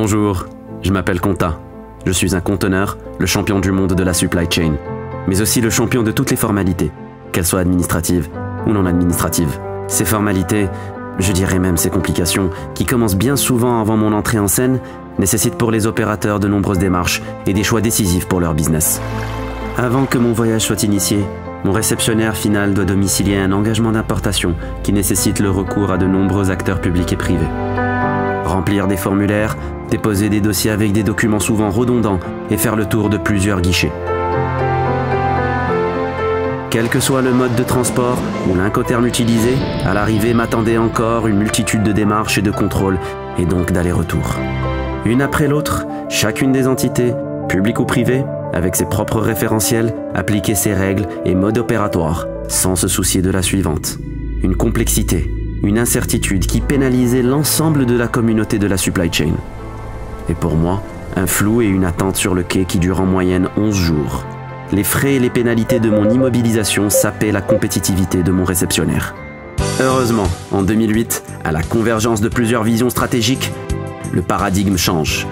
Bonjour, je m'appelle Conta. Je suis un conteneur, le champion du monde de la supply chain, mais aussi le champion de toutes les formalités, qu'elles soient administratives ou non administratives. Ces formalités, je dirais même ces complications, qui commencent bien souvent avant mon entrée en scène, nécessitent pour les opérateurs de nombreuses démarches et des choix décisifs pour leur business. Avant que mon voyage soit initié, mon réceptionnaire final doit domicilier un engagement d'importation qui nécessite le recours à de nombreux acteurs publics et privés. Remplir des formulaires, déposer des dossiers avec des documents souvent redondants et faire le tour de plusieurs guichets. Quel que soit le mode de transport ou l'incoterm utilisé, à l'arrivée m'attendait encore une multitude de démarches et de contrôles, et donc d'allers-retours. Une après l'autre, chacune des entités, publiques ou privées, avec ses propres référentiels, appliquait ses règles et modes opératoires, sans se soucier de la suivante. Une complexité, une incertitude qui pénalisait l'ensemble de la communauté de la supply chain. Et pour moi, un flou et une attente sur le quai qui durent en moyenne 11 jours. Les frais et les pénalités de mon immobilisation sapaient la compétitivité de mon réceptionnaire. Heureusement, en 2008, à la convergence de plusieurs visions stratégiques, le paradigme change.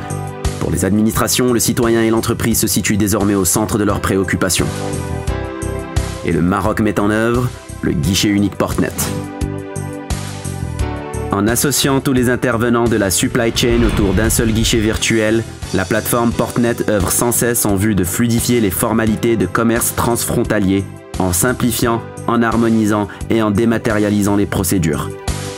Pour les administrations, le citoyen et l'entreprise se situent désormais au centre de leurs préoccupations. Et le Maroc met en œuvre le guichet unique Portnet. En associant tous les intervenants de la supply chain autour d'un seul guichet virtuel, la plateforme Portnet œuvre sans cesse en vue de fluidifier les formalités de commerce transfrontalier, en simplifiant, en harmonisant et en dématérialisant les procédures.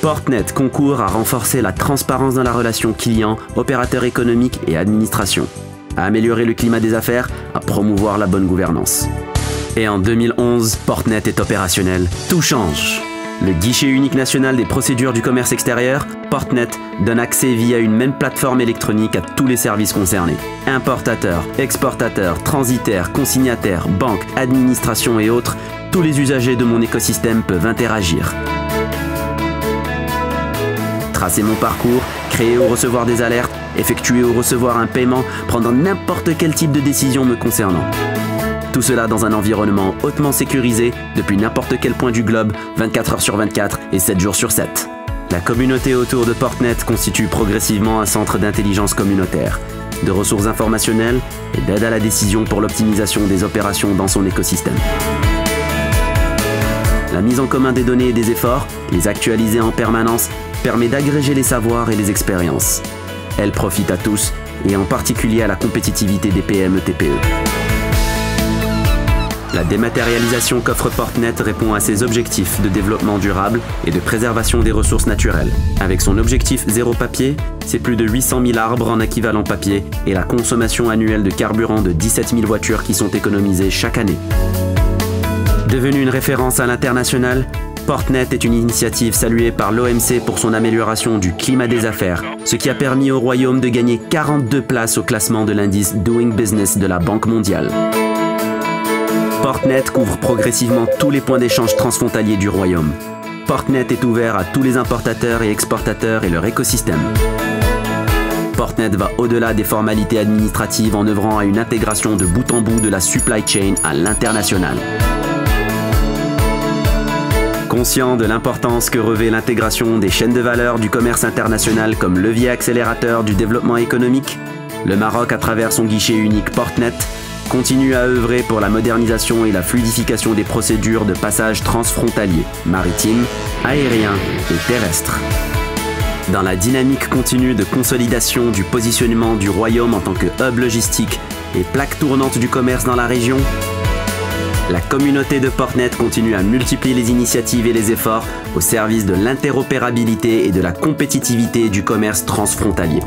Portnet concourt à renforcer la transparence dans la relation client, opérateur économique et administration, à améliorer le climat des affaires, à promouvoir la bonne gouvernance. Et en 2011, Portnet est opérationnel. Tout change. Le guichet unique national des procédures du commerce extérieur, Portnet, donne accès via une même plateforme électronique à tous les services concernés. Importateurs, exportateurs, transitaires, consignataires, banques, administrations et autres, tous les usagers de mon écosystème peuvent interagir. Tracer mon parcours, créer ou recevoir des alertes, effectuer ou recevoir un paiement, prendre n'importe quel type de décision me concernant. Tout cela dans un environnement hautement sécurisé, depuis n'importe quel point du globe, 24 heures sur 24 et 7 jours sur 7. La communauté autour de Portnet constitue progressivement un centre d'intelligence communautaire, de ressources informationnelles et d'aide à la décision pour l'optimisation des opérations dans son écosystème. La mise en commun des données et des efforts, les actualiser en permanence, permet d'agréger les savoirs et les expériences. Elle profite à tous, et en particulier à la compétitivité des PME-TPE. La dématérialisation qu'offre Portnet répond à ses objectifs de développement durable et de préservation des ressources naturelles. Avec son objectif zéro papier, c'est plus de 800 000 arbres en équivalent papier et la consommation annuelle de carburant de 17 000 voitures qui sont économisées chaque année. Devenue une référence à l'international, Portnet est une initiative saluée par l'OMC pour son amélioration du climat des affaires, ce qui a permis au Royaume de gagner 42 places au classement de l'indice Doing Business de la Banque mondiale. Portnet couvre progressivement tous les points d'échange transfrontaliers du Royaume. Portnet est ouvert à tous les importateurs et exportateurs et leur écosystème. Portnet va au-delà des formalités administratives en œuvrant à une intégration de bout en bout de la supply chain à l'international. Conscient de l'importance que revêt l'intégration des chaînes de valeur du commerce international comme levier accélérateur du développement économique, le Maroc, à travers son guichet unique Portnet, continue à œuvrer pour la modernisation et la fluidification des procédures de passage transfrontalier, maritime, aérien et terrestre. Dans la dynamique continue de consolidation du positionnement du Royaume en tant que hub logistique et plaque tournante du commerce dans la région, la communauté de Portnet continue à multiplier les initiatives et les efforts au service de l'interopérabilité et de la compétitivité du commerce transfrontalier.